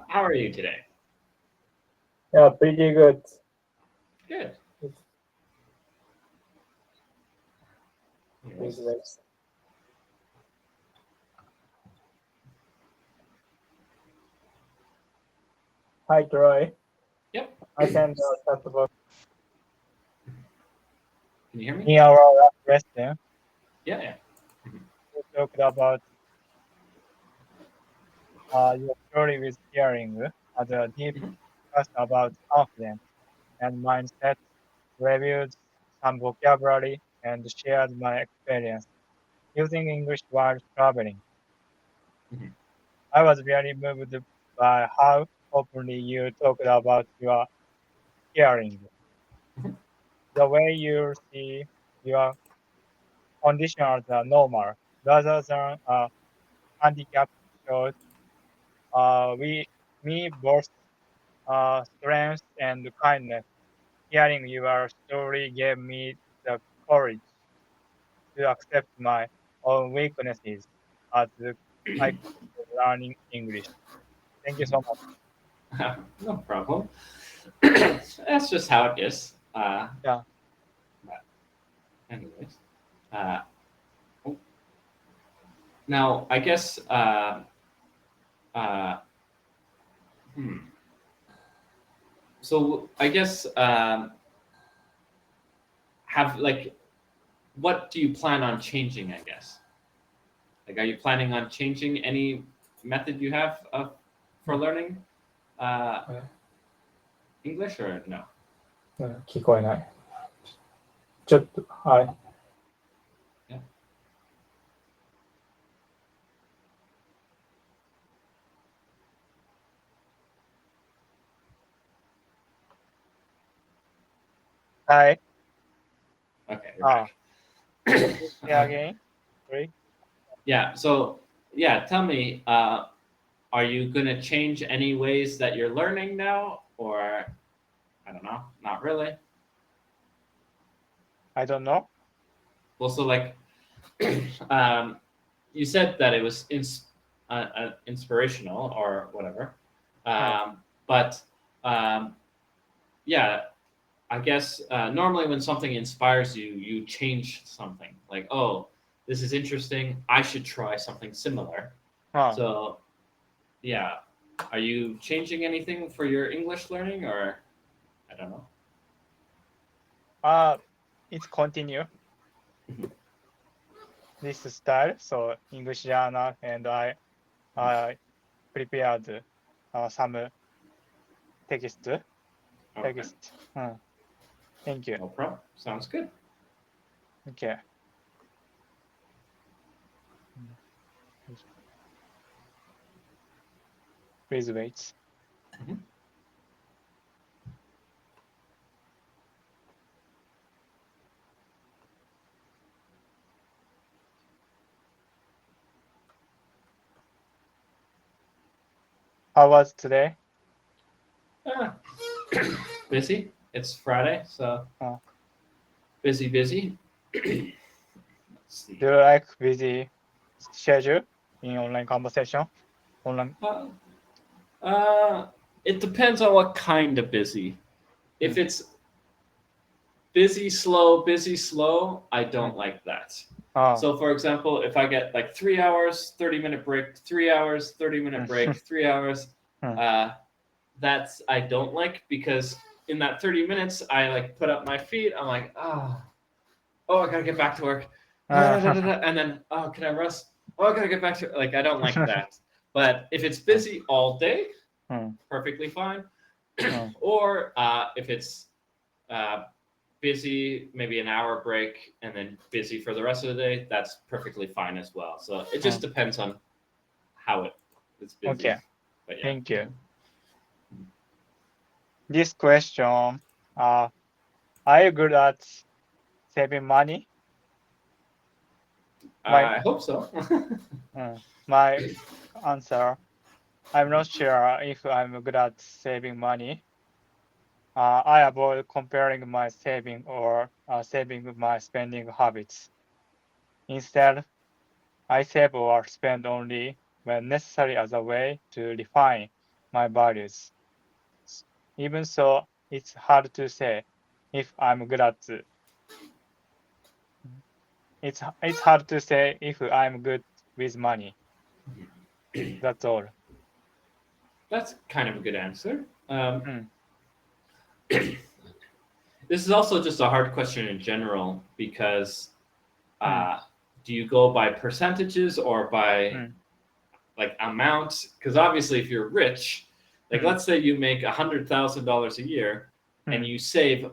How are you today? Yeah, pretty good. Good. Please Anyways. wait. Hi, Troy. Yep. I can talk about Can you hear me? in our last lesson. Yeah, yeah. Mhm. We talked about your story with hearing, had a deep Mhm. discussion about confidence and mindset, reviewed some vocabulary, and shared my experience using English while traveling. Mhm. I was very moved by how openly you talked about your hearing, Mhm. the way you see your condition as normal rather than a handicap shows we me both strength and kindness. Hearing your story gave me the courage to accept my own weaknesses as I continue learning English. Thank you so much. No problem. That's just how it is. Yeah. But anyways. Uh, oh, now, I guess. Uh, hmm. So I guess have like, what do you plan on changing? I guess. Like, are you planning on changing any method you have for learning uh, English or no? 聞こえない。ちょっと、はい。Yeah. はい。Okay, you're Ah, back. say again. Sorry. Yeah. So yeah, tell me, are you gonna change any ways that you're learning now, or I don't know, not really? I don't know. Well, so like, um, you said that it was inspirational or whatever, Hmm. but um, yeah, I guess normally when something inspires you, you change something. Like, oh, this is interesting. I should try something similar. Ah, So yeah, are you changing anything for your English learning, or I don't know? it's continue this style. So English journal and I prepared some text. Okay, Text. Hmm. Thank you. no problem. Sounds good. Okay. Hmm. Please wait. Mhm. How was today? Ah, busy. It's Friday, so Uh, busy, busy. Let's see. do you like busy schedule in online conversation? Online. Uh, uh, it depends on what kind of busy. Hmm. If it's busy, slow, I Hmm. don't like that. Ah. So, for example, if I get like 3 hours, 30-minute break, 3 hours, 30-minute Hmm. break, 3 hours, Hmm. uh, that's I don't like because in that 30 minutes, I like put up my feet. I'm like, oh, I gotta get back to work. And then, oh, can I rest? Oh, I gotta get back to like, I don't like that. But if it's busy all day, Hmm. perfectly fine. Hmm. Or if it's uh, busy, maybe an hour break, and then busy for the rest of the day, that's perfectly fine as well. So it Hmm. just depends on how it's busy. Okay. But yeah. Thank you. This question. Uh, are you good at saving money? My I hope so. my answer. I'm not sure if I'm good at saving money. I avoid comparing my saving or saving my spending habits. Instead, I save or spend only when necessary as a way to refine my values. Even so, it's hard to say if I'm good at it's hard to say if I'm good with money. That's all. That's kind of a good answer. Mm, This is also just a hard question in general because mm, do you go by percentages or by mm, like amounts? Because obviously, if you're rich, like mm, let's say you make $100,000 a year and mm, you save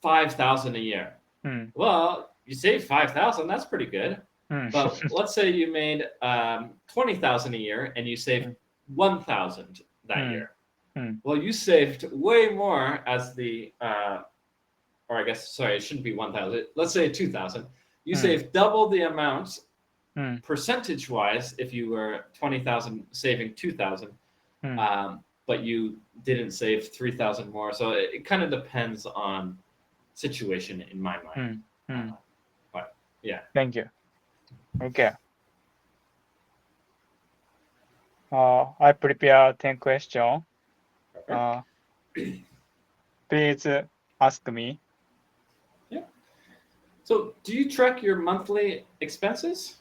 5,000 a year. mm, Well, you save 5,000. That's pretty good. mm, But let's say you made 20,000 a year and you saved mm, 1,000 that mm, year. mm, Well, you saved way more as the, or I guess, sorry, it shouldn't be 1,000. Let's say 2,000. You mm, saved double the amount mm, percentage-wise if you were 20,000 saving 2,000, mm, but you didn't save 3,000 more. So it kind of depends on situation in my mind. mm, mm. But yeah. Thank you. Okay. I prepare 10 questions. Okay. Please ask me. Yeah. So do you track your monthly expenses?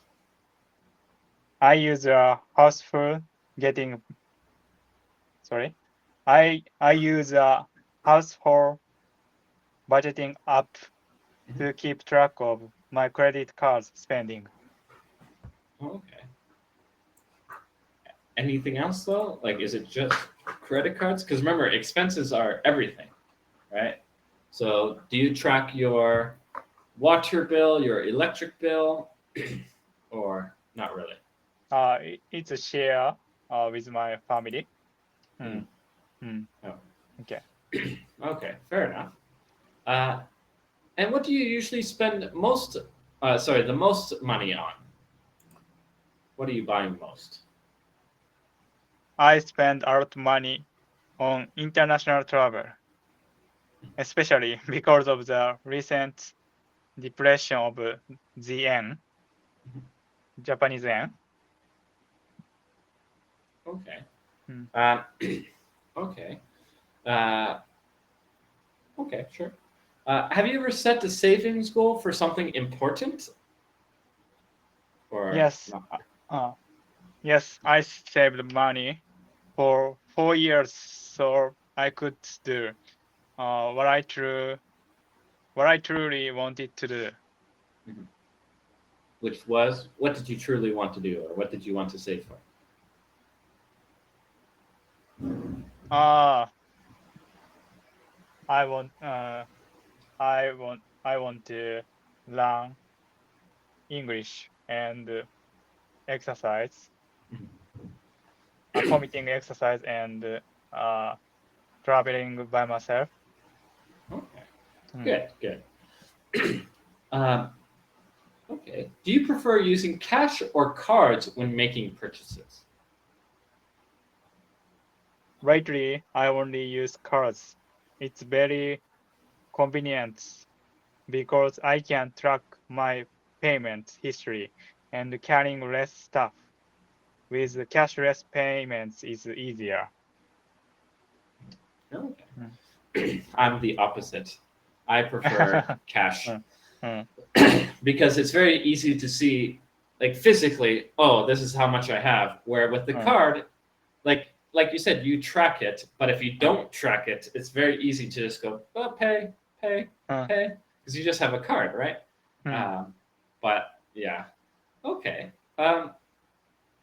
I use Houseful getting. Sorry. I use a household budgeting app to keep track of my credit card spending. Okay. Anything else though? Like, is it just credit cards? Because remember, expenses are everything, right? So do you track your water bill, your electric bill, or not really? It's a share with my family. Mm. Mm, mm, Oh. okay. Okay, fair enough. And what do you usually spend the most money on? What are you buying most? I spend a lot of money on international travel, especially because of the recent depression of the yen, Japanese yen. Okay. Mm. Okay. Uh, okay, sure. Have you ever set a savings goal for something important? Or Yes, not? yes, I saved money for 4 years so I could do uh, what I true what I truly wanted to do. Mhm. Which was, what did you truly want to do, or what did you want to save for? Uh, I want I want to learn English and exercise, committing exercise and uh, traveling by myself. Okay, Mm. good, good. Um, okay. Do you prefer using cash or cards when making purchases? Lately, I only use cards. It's very convenient because I can track my payment history and carrying less stuff. With cashless payments is easier. Okay. Mm. I'm the opposite. I prefer cash Mm, mm, because it's very easy to see, like physically, oh, this is how much I have. Where with the mm, card, like you said, you track it, but if you mm, don't track it, it's very easy to just go, oh, pay, pay, mm, pay, because you just have a card, right? mm. But yeah, okay.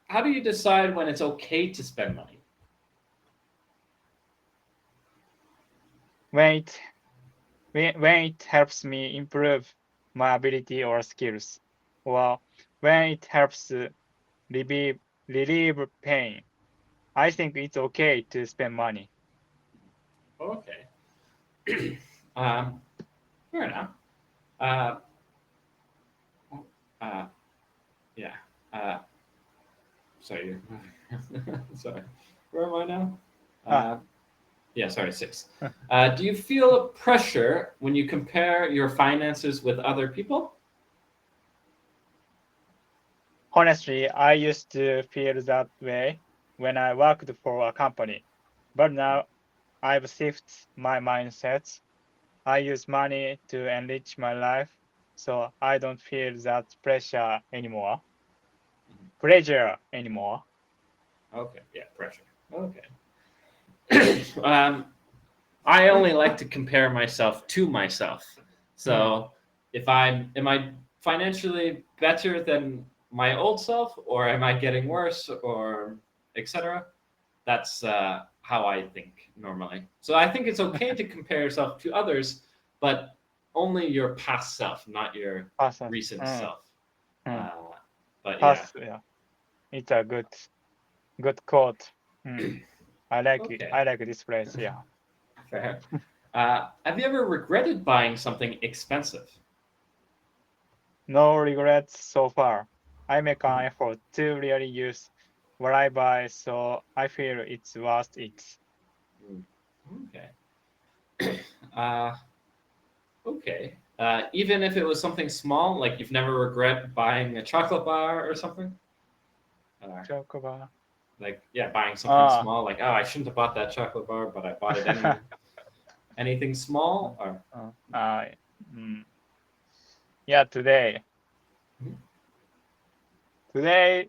How do you decide when it's okay to spend money? When it when it helps me improve my ability or skills, or when it helps relieve pain, I think it's okay to spend money. Okay. um, Fair enough. Uh, uh, yeah. Uh, sorry. Sorry. Where am I now? Ah, Yeah, sorry, 6. Do you feel pressure when you compare your finances with other people? Honestly, I used to feel that way when I worked for a company, but now I've shifted my mindset. I use money to enrich my life, so I don't feel that pressure anymore. Okay, yeah, pressure. Okay. I only like to compare myself to myself. So if am I financially better than my old self, or am I getting worse, or etc.? That's how I think normally. So I think it's okay to compare yourself to others, but only your past self, not your Past, recent mm, self. mm. Uh, but yeah, Past, yeah, it's a good quote. Mm. I like it. okay, I like this phrase. Yeah. fair. Have you ever regretted buying something expensive? No regrets so far. I make an effort to really use what I buy, so I feel it's worth it. Mm, okay. Uh, okay. Even if it was something small, like you've never regret buying a chocolate bar or something? Uh, Chocobar. like, yeah, buying something Ah, small, like, oh, I shouldn't have bought that chocolate bar, but I bought it anyway. Anything small? Or uh, uh, mm. Yeah, today, today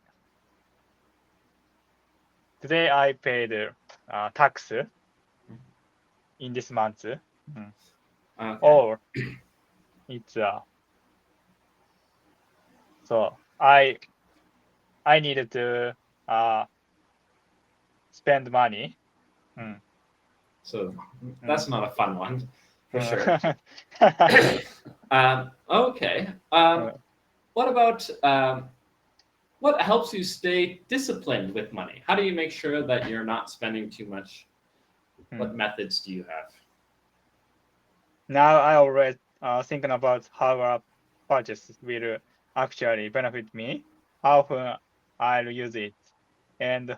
I paid tax in this month. Mm. okay. Or it's so I needed to uh spend money. Mm, So mm, that's not a fun one, for sure. mm. Okay. What about what helps you stay disciplined with money? How do you make sure that you're not spending too much? Mm. What methods do you have? Now I always thinking about how a purchase will actually benefit me, how often I'll use it, and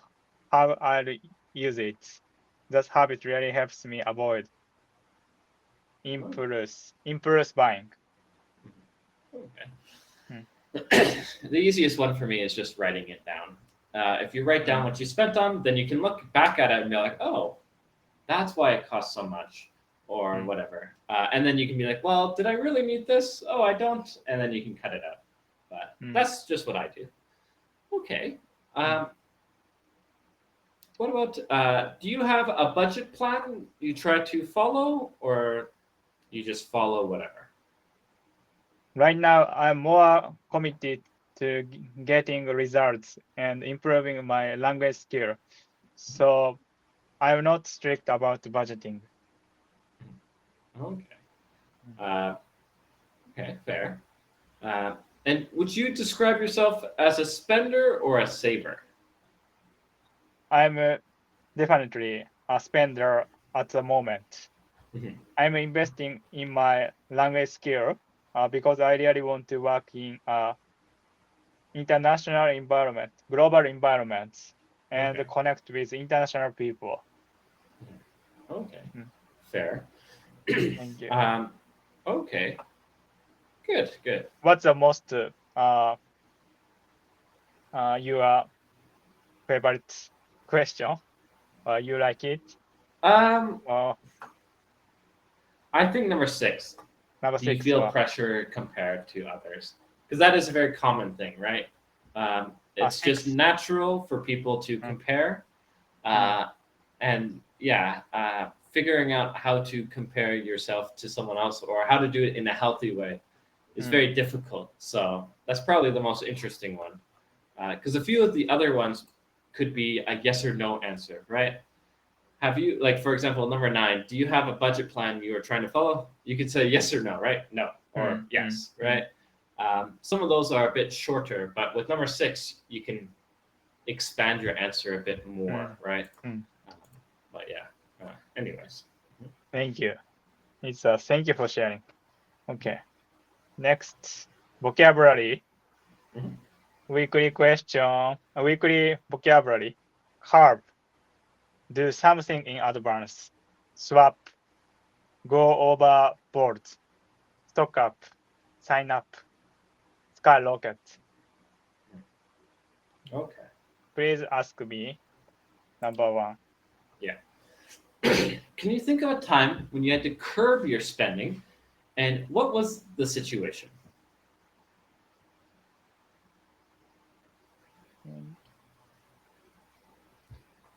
how I'll use it. That habit really helps me avoid Oh, impulse buying. okay. Mm, The easiest one for me is just writing it down. If you write down mm, what you spent on, then you can look back at it and be like, oh, that's why it cost so much, or mm, whatever. And then you can be like, well, did I really need this? Oh, I don't. And then you can cut it out. But mm, that's just what I do. Okay. mm. Um, what about, do you have a budget plan you try to follow, or you just follow whatever? Right now, I'm more committed to getting results and improving my language skill. So I'm not strict about budgeting. Okay. Uh, okay, fair. Uh, and would you describe yourself as a spender or a saver? I'm definitely a spender at the moment. Mhm. I'm investing in my language skill because I really want to work in international environment, global environments, and Okay. connect with international people. Okay. Mm, Fair. thank you. um, okay. Good. Good. What's the most your favorite question? You like it? Um, Uh, I think number 6. number Do you six. feel pressure compared to others? Because that is a very common thing, right? It's just Six. natural for people to Mm, compare, mm, uh, and yeah, figuring out how to compare yourself to someone else or how to do it in a healthy way is mm, very difficult. So that's probably the most interesting one, because a few of the other ones could be a yes or no answer, right? Have you, like, for example, number 9, do you have a budget plan you are trying to follow? You could say yes or no, right? No, or mm, mm, yes, mm, right? Some of those are a bit shorter, but with number 6, you can expand your answer a bit more, mm, right? mm. Um, but yeah, anyways. Thank you. It's thank you for sharing. Okay. Next, vocabulary. Mhm. Weekly question. Weekly vocabulary. Harp. Do something in advance. Swap. Go overboard. Stock up. Sign up. Skyrocket. Okay. Please ask me. Number one. Can you think of a time when you had to curb your spending, and what was the situation?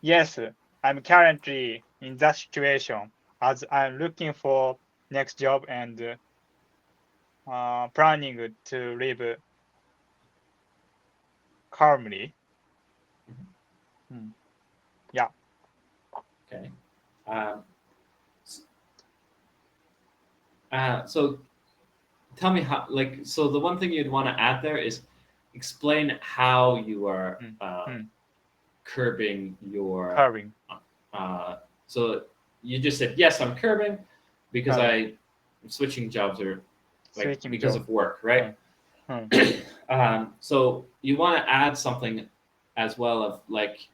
Yes, I'm currently in that situation as I'm looking for next job and planning to live calmly. Yeah. Okay. Um, so tell me how. Like, so the one thing you'd want to add there is explain how you are curbing your. Curving. So you just said yes, I'm curbing because I'm switching jobs or like Switching because job. of work, right? So you want to add something as well of like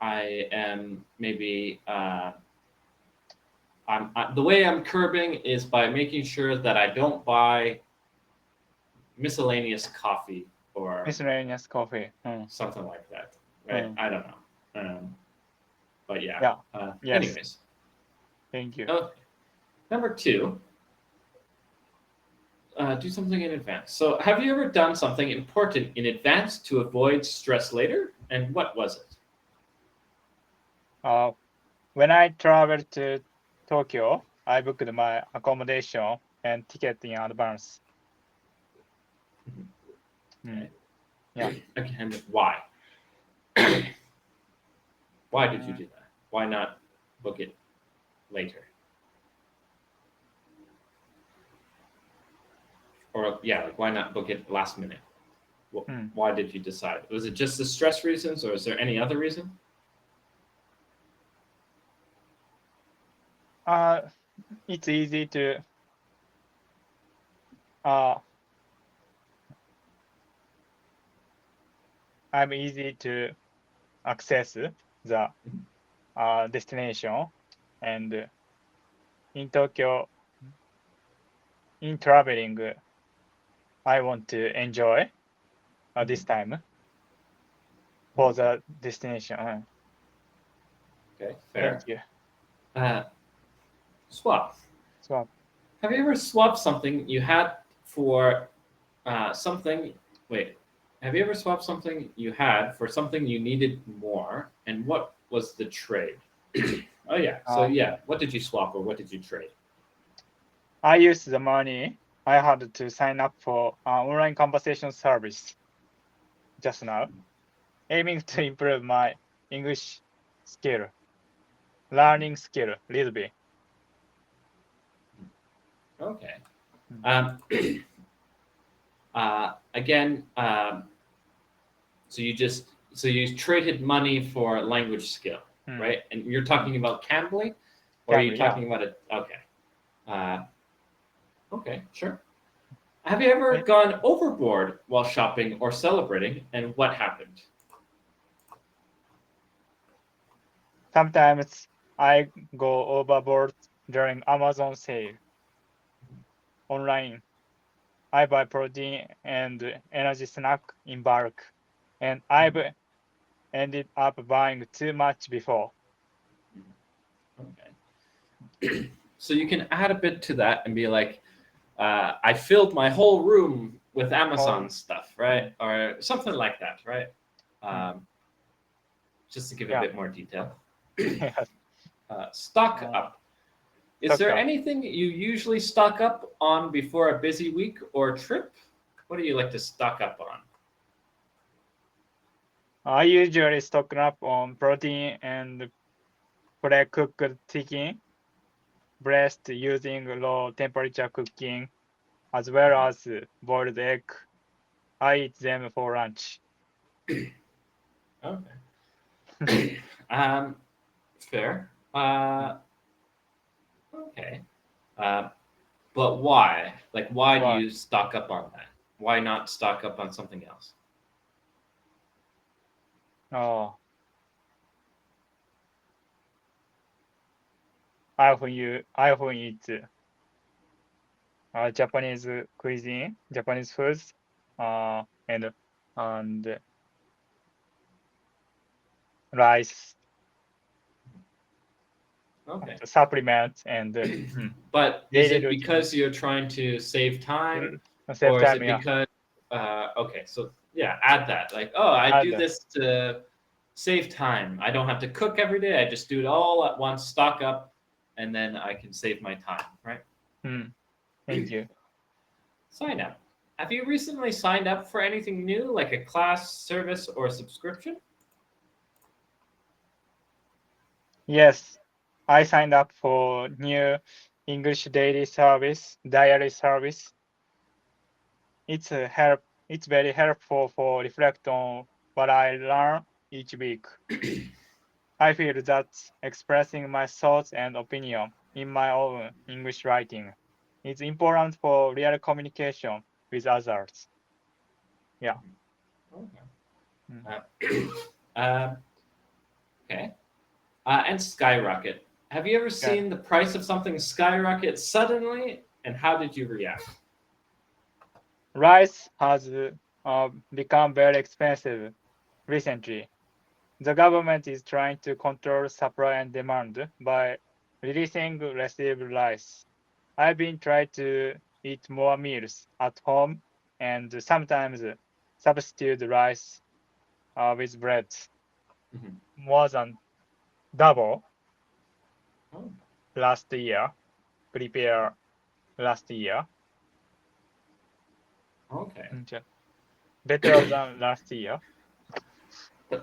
I am maybe the way I'm curbing is by making sure that I don't buy miscellaneous coffee or Miscellaneous coffee. something like that, right? I don't know, but yeah. Yeah. Yes. Anyways, Thank you. okay. Number two, do something in advance. So, have you ever done something important in advance to avoid stress later? And what was it? When I traveled to Tokyo, I booked my accommodation and ticket in advance. Okay. Yeah. Again, why? Why did you do that? Why not book it later? Or yeah, like why not book it last minute? Why did you decide? Was it just the stress reasons, or is there any other reason? It's easy to I'm easy to access the destination, and in Tokyo, in traveling, I want to enjoy this time for the destination. Okay, fair. Thank you. Swap. So, Have you ever swapped something you had for something? Wait. Have you ever swapped something you had for something you needed more? And what was the trade? Oh yeah. So yeah, what did you swap or what did you trade? I used the money I had to sign up for online conversation service just now, aiming to improve my English skill, learning skill a little bit. Okay. Again, so you traded money for language skill, right? And you're talking about gambling, or are you talking about it? Okay. Okay, sure. Have you ever gone overboard while shopping or celebrating, and what happened? Sometimes I go overboard during Amazon sale. Online, I buy protein and energy snack in bulk, and I've ended up buying too much before. Okay. So you can add a bit to that and be like, I filled my whole room with Amazon stuff, right? Or something like that, right? Just to give a bit more detail. Stock up. Is there anything you usually stock up on before a busy week or trip? What do you like to stock up on? I usually stock up on protein and pre-cooked chicken breast using low temperature cooking, as well as boiled egg. I eat them for lunch. Okay. Fair. Okay. But why? Like, why do you stock up on that? Why not stock up on something else? I often eat Japanese cuisine, Japanese foods, and and rice, Okay. supplements, and But is daily it routine. because you're trying to save time, Save or is time, it yeah. because okay, so yeah, add that. Like, oh, I Add do that. this to save time. I don't have to cook every day. I just do it all at once, stock up, and then I can save my time, right? Thank you. Sign up. Have you recently signed up for anything new, like a class, service, or subscription? Yes, I signed up for new English daily service, diary service. It's very helpful for reflect on what I learn each week. I feel that expressing my thoughts and opinion in my own English writing is important for real communication with others. Yeah. Okay. Mm. Okay. And skyrocket. Have you ever seen the price of something skyrocket suddenly, and how did you react? Rice has become very expensive recently. The government is trying to control supply and demand by releasing received rice. I've been trying to eat more meals at home and sometimes substitute rice with bread. Mhm. More than double Oh, last year. Prepare last year. okay. Better than last year.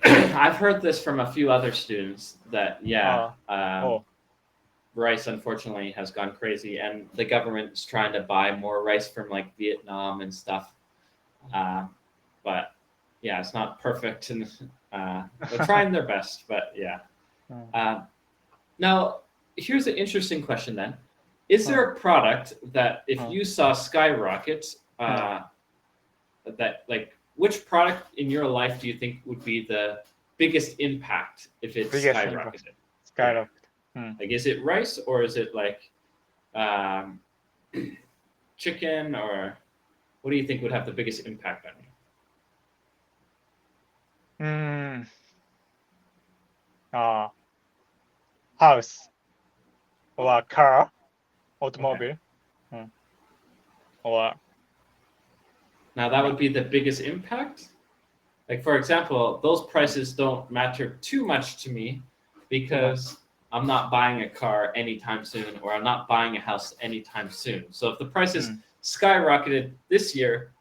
I've heard this from a few other students that Uh, oh, rice unfortunately has gone crazy, and the government's trying to buy more rice from like Vietnam and stuff. But yeah, it's not perfect, and they're trying their best. But yeah. Uh, Now, here's an interesting question then. Is there a product that if you saw skyrocket, that like which product in your life do you think would be the biggest impact if it biggest impact. skyrocketed? Yeah. Skyrocket. Like, is it rice or is it like um, chicken, or what do you think would have the biggest impact on you? House Oh, or car, okay. automobile, or Now that yeah. would be the biggest impact. Like, for example, those prices don't matter too much to me because I'm not buying a car anytime soon, or I'm not buying a house anytime soon. So if the prices skyrocketed this year,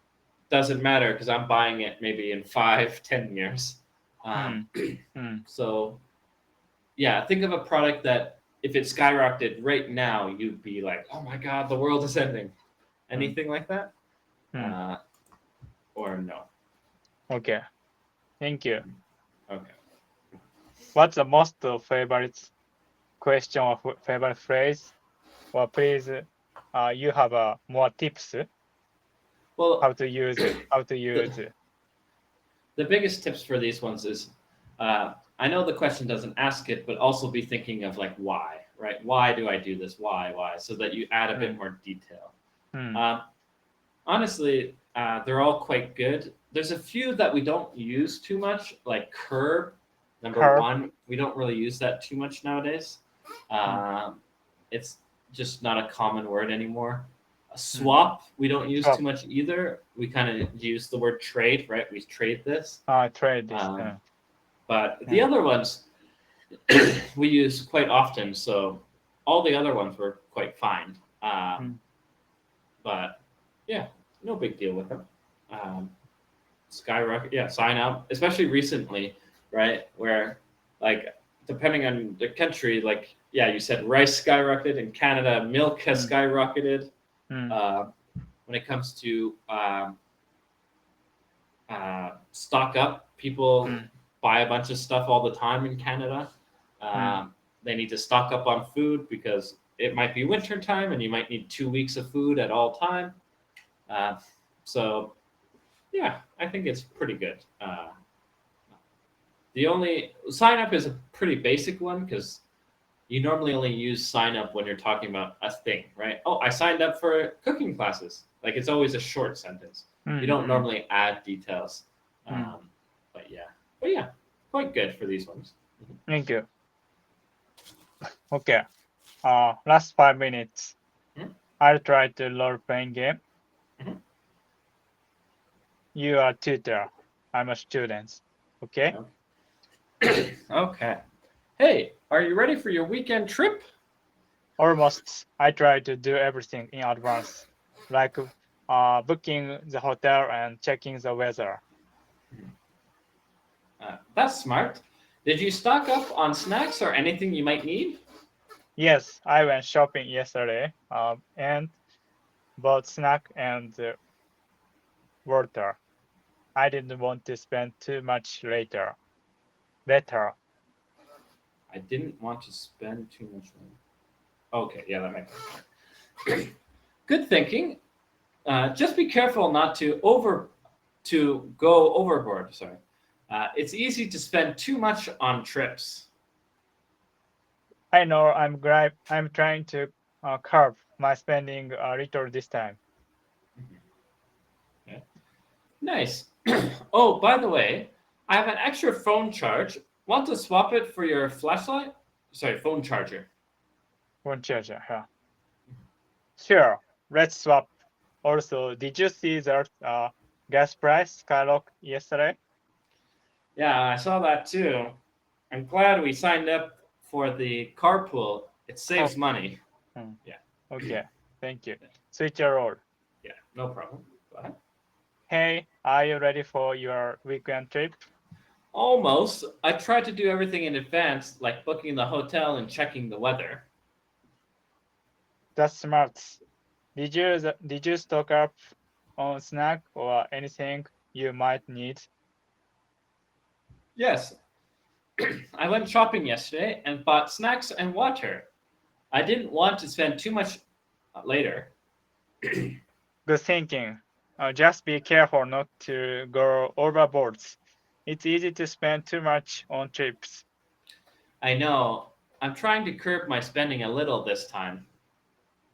doesn't matter because I'm buying it maybe in 5, 10 years. So yeah, think of a product that if it skyrocketed right now, you'd be like, oh my God, the world is ending. Anything like that? Or no? Okay. Thank you. Okay. What's the most favorite question or favorite phrase? Or please, you have more tips Well, how to use it. How to use it. the biggest tips for these ones is I know the question doesn't ask it, but also be thinking of like why, right? Why do I do this? Why? So that you add a bit more detail. Honestly, they're all quite good. There's a few that we don't use too much, like curb. Number one, we don't really use that too much nowadays. It's just not a common word anymore. A swap, we don't use too much either. We kind of use the word trade, right? We trade this. Trade this. But the other ones we use quite often, so all the other ones were quite fine. But yeah, no big deal with them. Skyrocket, yeah, sign up, especially recently, right? Where like depending on the country, like yeah, you said rice skyrocketed in Canada, milk has skyrocketed. When it comes to stock up, people buy a bunch of stuff all the time in Canada. They need to stock up on food because it might be winter time and you might need 2 weeks of food at all time. So yeah, I think it's pretty good. The only sign up is a pretty basic one because you normally only use sign up when you're talking about a thing, right? Oh, I signed up for cooking classes. Like it's always a short sentence. You don't normally add details. But yeah, quite good for these ones. Thank you. Okay. Last 5 minutes. Mhm. I'll try to role-playing game. Mhm. You are tutor. I'm a student. Okay? Okay. Hey, are you ready for your weekend trip? Almost. I try to do everything in advance, like booking the hotel and checking the weather. That's smart. Did you stock up on snacks or anything you might need? Yes, I went shopping yesterday and bought snack and water. I didn't want to spend too much later. Better. I didn't want to spend too much money. Okay, yeah, that makes sense. Good thinking. Just be careful not to go overboard. Sorry, it's easy to spend too much on trips. I know I'm trying to curb my spending a little this time. Okay. Nice. Oh, by the way, I have an extra phone charge. Want to swap it for your flashlight? Sorry, phone charger. One charger, yeah. Sure, let's swap. Also, did you see that gas price skyrocketed yesterday? Yeah, I saw that too. I'm glad we signed up for the carpool. It saves money. Hmm. Yeah. Okay, thank you. Switch your role. Yeah, no problem. Go ahead. Hey, are you ready for your weekend trip? Almost. I tried to do everything in advance, like booking the hotel and checking the weather. That's smart. Did you stock up on snack or anything you might need? Yes, I went shopping yesterday and bought snacks and water. I didn't want to spend too much later. Good thinking. Just be careful not to go overboard. It's easy to spend too much on trips. I know. I'm trying to curb my spending a little this time.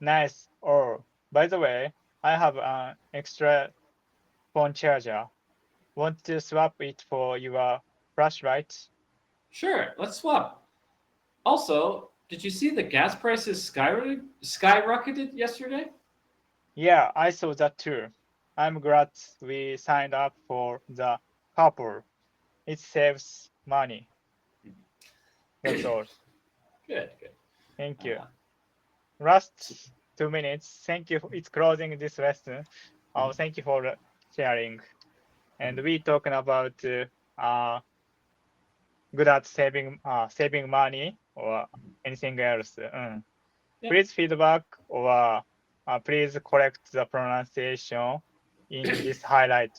Nice. Oh, by the way, I have an extra phone charger. Want to swap it for your flashlight? Sure, let's swap. Also, did you see the gas prices skyrocketed yesterday? Yeah, I saw that too. I'm glad we signed up for the couple. It saves money. That's all. Good, good. Thank you. Uh, Last 2 minutes. Thank you. It's closing this lesson. Thank you for sharing. And we talking about good at saving money or anything else. yeah. Please feedback or please correct the pronunciation in this highlight.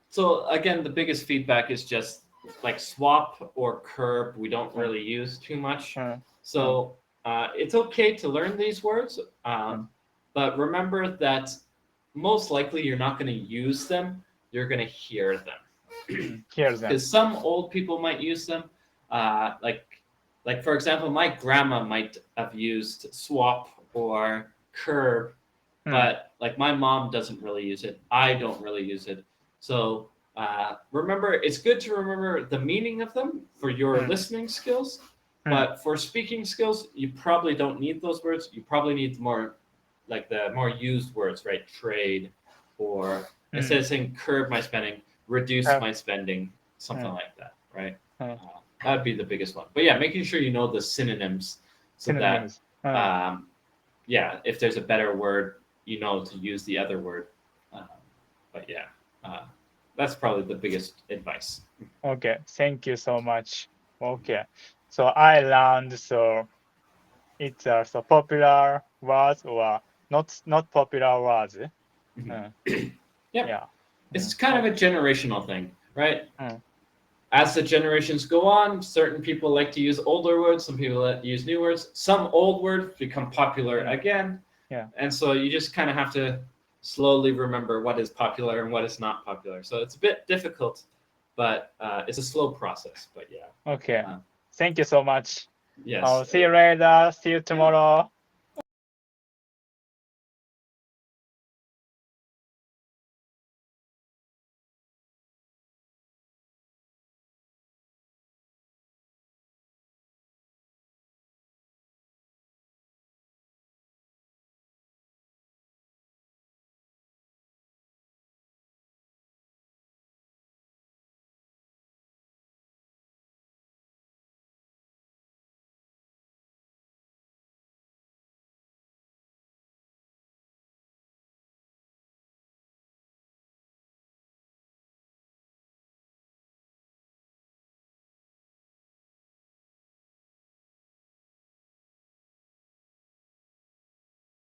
So again, the biggest feedback is just like swap or curb. We don't Mm, really use too much. mm, mm, So it's okay to learn these words, mm. but remember that most likely you're not going to use them. You're going to hear them Hear them. because some old people might use them. Uh, like like for example, my grandma might have used swap or curb, Mm, but like my mom doesn't really use it. I don't really use it. So remember, it's good to remember the meaning of them for your mm, listening skills, mm, but for speaking skills, you probably don't need those words. You probably need more like the more used words, right? Trade, or instead mm. of saying curb my spending, reduce my spending, something Mm, like that, right? mm. That'd be the biggest one. But yeah, making sure you know the synonyms so that Synonyms. um, yeah, if there's a better word, you know to use the other word. Uh, but yeah, uh, that's probably the biggest advice. Okay, thank you so much. Okay, so I learned so it's so popular words or not popular words. Mhm. Mm, Yep, yeah. it's Mm, kind of oh, a generational thing, right? mm, As the generations go on, certain people like to use older words, some people like to use new words. Some old words become popular mm, again, yeah. and so you just kind of have to slowly remember what is popular and what is not popular. So it's a bit difficult, but it's a slow process. But yeah, Okay. uh, Thank you so much. yes, See you later. See you yeah, tomorrow.